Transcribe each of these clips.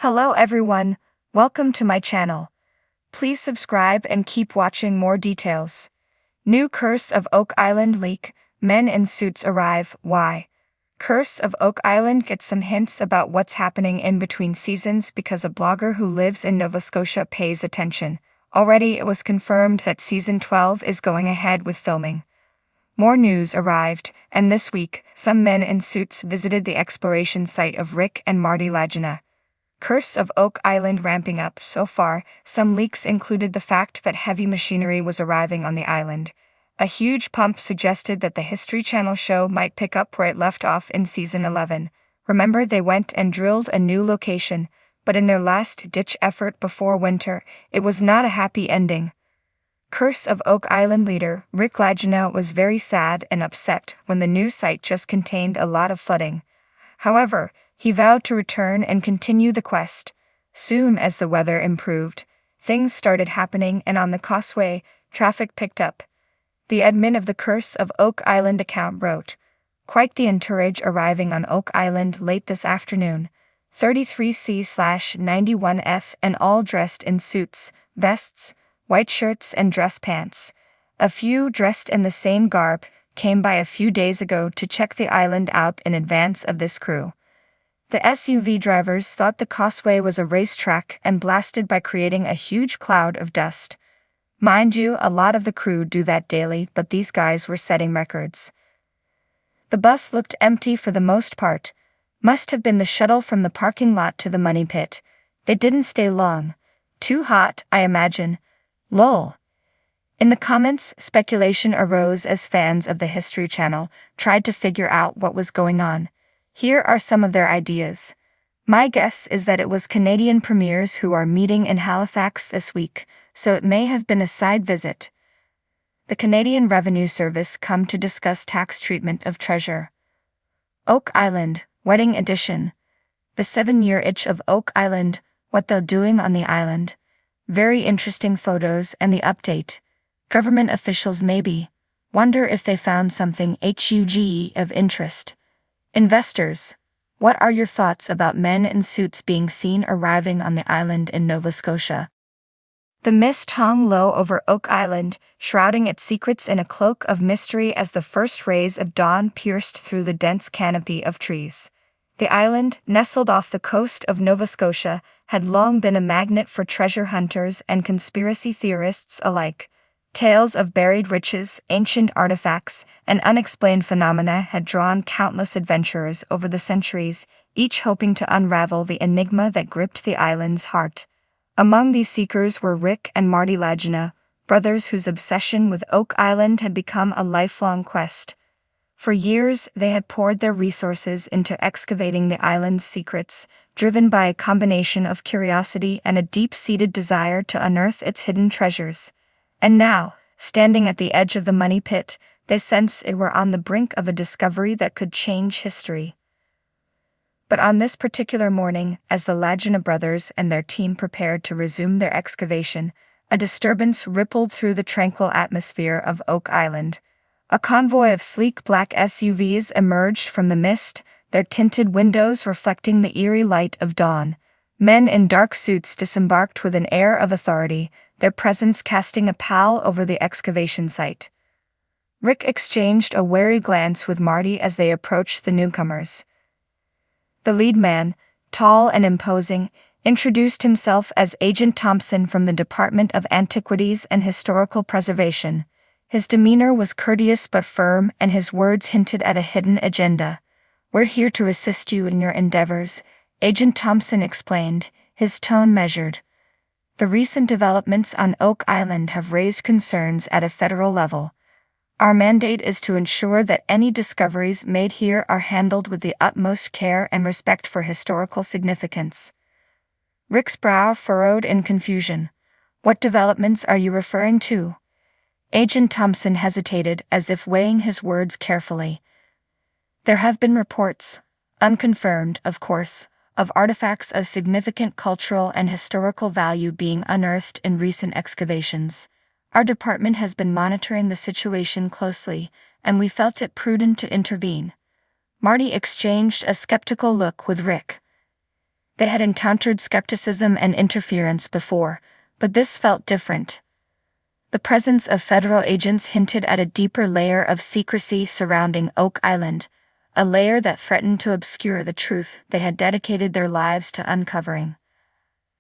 Hello everyone, welcome to my channel. Please subscribe and keep watching more details. New Curse of Oak Island leak, men in suits arrive, why? Curse of Oak Island gets some hints about what's happening in between seasons because a blogger who lives in Nova Scotia pays attention. Already it was confirmed that season 12 is going ahead with filming. More news arrived, and this week, some men in suits visited the exploration site of Rick and Marty Lagina. Curse of Oak Island ramping up. So far, some leaks included the fact that heavy machinery was arriving on the island. A huge pump suggested that the History Channel show might pick up where it left off in season 11. Remember, they went and drilled a new location, but in their last-ditch effort before winter, it was not a happy ending. Curse of Oak Island leader Rick Lagina was very sad and upset when the new site just contained a lot of flooding. However, he vowed to return and continue the quest. Soon as the weather improved, things started happening, and on the causeway, traffic picked up. The admin of the Curse of Oak Island account wrote, "Quite the entourage arriving on Oak Island late this afternoon. 33C/91F and all dressed in suits, vests, white shirts and dress pants. A few dressed in the same garb came by a few days ago to check the island out in advance of this crew. The SUV drivers thought the causeway was a racetrack and blasted by creating a huge cloud of dust. Mind you, a lot of the crew do that daily, but these guys were setting records. The bus looked empty for the most part. Must have been the shuttle from the parking lot to the money pit. They didn't stay long. Too hot, I imagine. Lol." In the comments, speculation arose as fans of the History Channel tried to figure out what was going on. Here are some of their ideas. My guess is that it was Canadian premiers who are meeting in Halifax this week, so it may have been a side visit. The Canadian Revenue Service come to discuss tax treatment of treasure. Oak Island, Wedding Edition. The 7-year itch of Oak Island, what they're doing on the island. Very interesting photos and the update. Government officials maybe. Wonder if they found something HUGE of interest. Investors, what are your thoughts about men in suits being seen arriving on the island in Nova Scotia? The mist hung low over Oak Island, shrouding its secrets in a cloak of mystery as the first rays of dawn pierced through the dense canopy of trees. The island, nestled off the coast of Nova Scotia, had long been a magnet for treasure hunters and conspiracy theorists alike. Tales of buried riches, ancient artifacts, and unexplained phenomena had drawn countless adventurers over the centuries, each hoping to unravel the enigma that gripped the island's heart. Among these seekers were Rick and Marty Lagina, brothers whose obsession with Oak Island had become a lifelong quest. For years, they had poured their resources into excavating the island's secrets, driven by a combination of curiosity and a deep-seated desire to unearth its hidden treasures. And now, standing at the edge of the money pit, they sensed they were on the brink of a discovery that could change history. But on this particular morning, as the Lagina brothers and their team prepared to resume their excavation, a disturbance rippled through the tranquil atmosphere of Oak Island. A convoy of sleek black SUVs emerged from the mist, their tinted windows reflecting the eerie light of dawn. Men in dark suits disembarked with an air of authority, their presence casting a pall over the excavation site. Rick exchanged a wary glance with Marty as they approached the newcomers. The lead man, tall and imposing, introduced himself as Agent Thompson from the Department of Antiquities and Historical Preservation. His demeanor was courteous but firm, and his words hinted at a hidden agenda. "We're here to assist you in your endeavors," Agent Thompson explained, his tone measured. "The recent developments on Oak Island have raised concerns at a federal level. Our mandate is to ensure that any discoveries made here are handled with the utmost care and respect for historical significance." Rick's brow furrowed in confusion. "What developments are you referring to?" Agent Thompson hesitated, as if weighing his words carefully. "There have been reports, unconfirmed, of course, of artifacts of significant cultural and historical value being unearthed in recent excavations. Our department has been monitoring the situation closely, and we felt it prudent to intervene." Marty exchanged a skeptical look with Rick. They had encountered skepticism and interference before, but this felt different. The presence of federal agents hinted at a deeper layer of secrecy surrounding Oak Island, a layer that threatened to obscure the truth they had dedicated their lives to uncovering.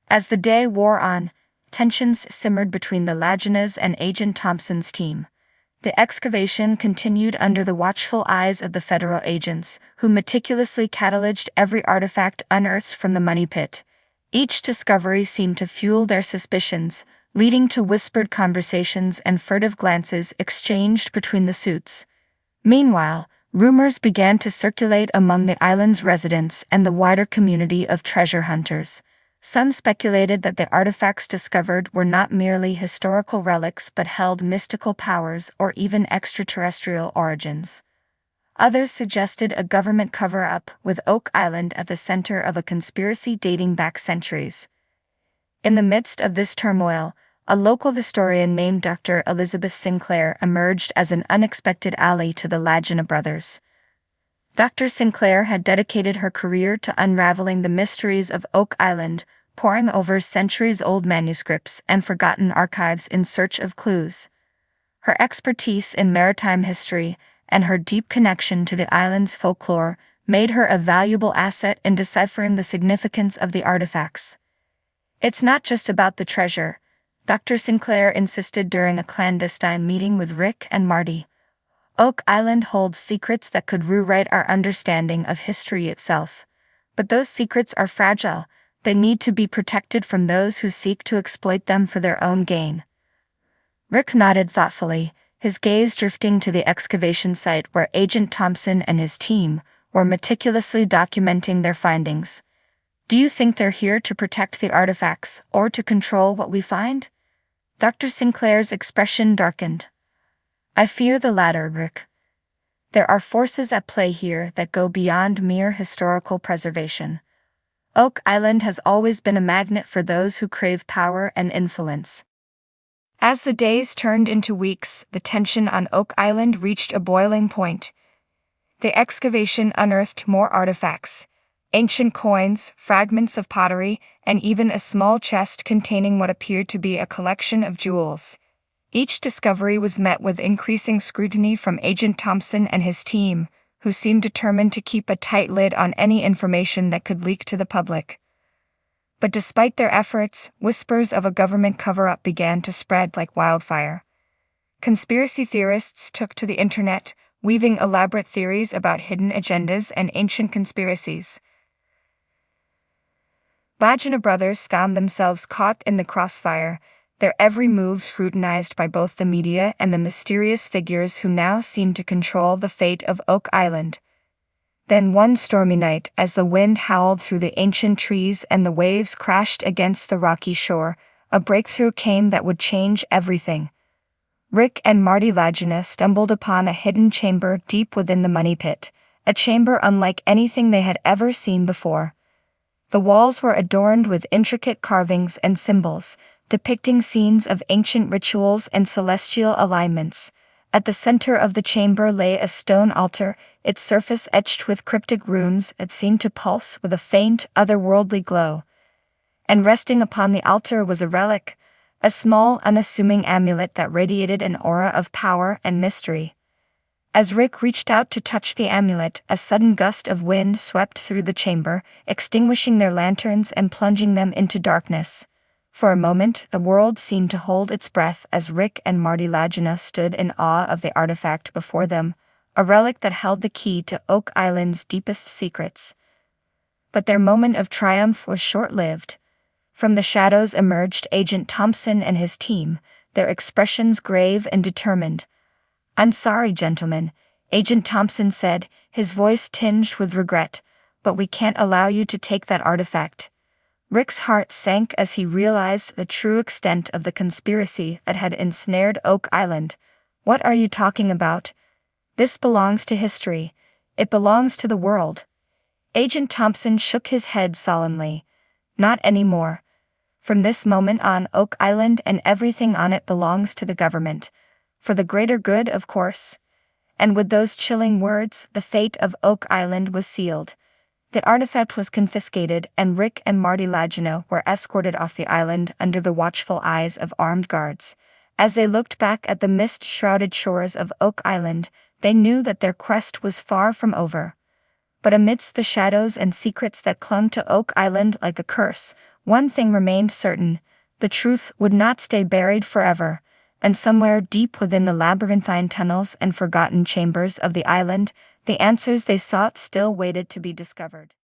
As the day wore on, tensions simmered between the Laginas and Agent Thompson's team. The excavation continued under the watchful eyes of the federal agents, who meticulously cataloged every artifact unearthed from the money pit. Each discovery seemed to fuel their suspicions, leading to whispered conversations and furtive glances exchanged between the suits. Meanwhile, rumors began to circulate among the island's residents and the wider community of treasure hunters. Some speculated that the artifacts discovered were not merely historical relics but held mystical powers or even extraterrestrial origins. Others suggested a government cover-up, with Oak Island at the center of a conspiracy dating back centuries. In the midst of this turmoil, a local historian named Dr. Elizabeth Sinclair emerged as an unexpected ally to the Lagina brothers. Dr. Sinclair had dedicated her career to unraveling the mysteries of Oak Island, poring over centuries-old manuscripts and forgotten archives in search of clues. Her expertise in maritime history and her deep connection to the island's folklore made her a valuable asset in deciphering the significance of the artifacts. "It's not just about the treasure," Dr. Sinclair insisted during a clandestine meeting with Rick and Marty. "Oak Island holds secrets that could rewrite our understanding of history itself. But those secrets are fragile. They need to be protected from those who seek to exploit them for their own gain." Rick nodded thoughtfully, his gaze drifting to the excavation site where Agent Thompson and his team were meticulously documenting their findings. "Do you think they're here to protect the artifacts or to control what we find?" Dr. Sinclair's expression darkened. "I fear the latter, Rick. There are forces at play here that go beyond mere historical preservation. Oak Island has always been a magnet for those who crave power and influence." As the days turned into weeks, the tension on Oak Island reached a boiling point. The excavation unearthed more artifacts: ancient coins, fragments of pottery, and even a small chest containing what appeared to be a collection of jewels. Each discovery was met with increasing scrutiny from Agent Thompson and his team, who seemed determined to keep a tight lid on any information that could leak to the public. But despite their efforts, whispers of a government cover-up began to spread like wildfire. Conspiracy theorists took to the internet, weaving elaborate theories about hidden agendas and ancient conspiracies. Lagina brothers found themselves caught in the crossfire, their every move scrutinized by both the media and the mysterious figures who now seemed to control the fate of Oak Island. Then one stormy night, as the wind howled through the ancient trees and the waves crashed against the rocky shore, a breakthrough came that would change everything. Rick and Marty Lagina stumbled upon a hidden chamber deep within the money pit, a chamber unlike anything they had ever seen before. The walls were adorned with intricate carvings and symbols, depicting scenes of ancient rituals and celestial alignments. At the center of the chamber lay a stone altar, its surface etched with cryptic runes that seemed to pulse with a faint, otherworldly glow. And resting upon the altar was a relic, a small, unassuming amulet that radiated an aura of power and mystery. As Rick reached out to touch the amulet, a sudden gust of wind swept through the chamber, extinguishing their lanterns and plunging them into darkness. For a moment, the world seemed to hold its breath as Rick and Marty Lagina stood in awe of the artifact before them, a relic that held the key to Oak Island's deepest secrets. But their moment of triumph was short-lived. From the shadows emerged Agent Thompson and his team, their expressions grave and determined. "I'm sorry, gentlemen," Agent Thompson said, his voice tinged with regret, "but we can't allow you to take that artifact." Rick's heart sank as he realized the true extent of the conspiracy that had ensnared Oak Island. "What are you talking about? This belongs to history. It belongs to the world." Agent Thompson shook his head solemnly. "Not anymore. From this moment on, Oak Island and everything on it belongs to the government. For the greater good, of course." And with those chilling words, the fate of Oak Island was sealed. The artifact was confiscated and Rick and Marty Lagino were escorted off the island under the watchful eyes of armed guards. As they looked back at the mist-shrouded shores of Oak Island, they knew that their quest was far from over. But amidst the shadows and secrets that clung to Oak Island like a curse, one thing remained certain: the truth would not stay buried forever, and somewhere deep within the labyrinthine tunnels and forgotten chambers of the island, the answers they sought still waited to be discovered.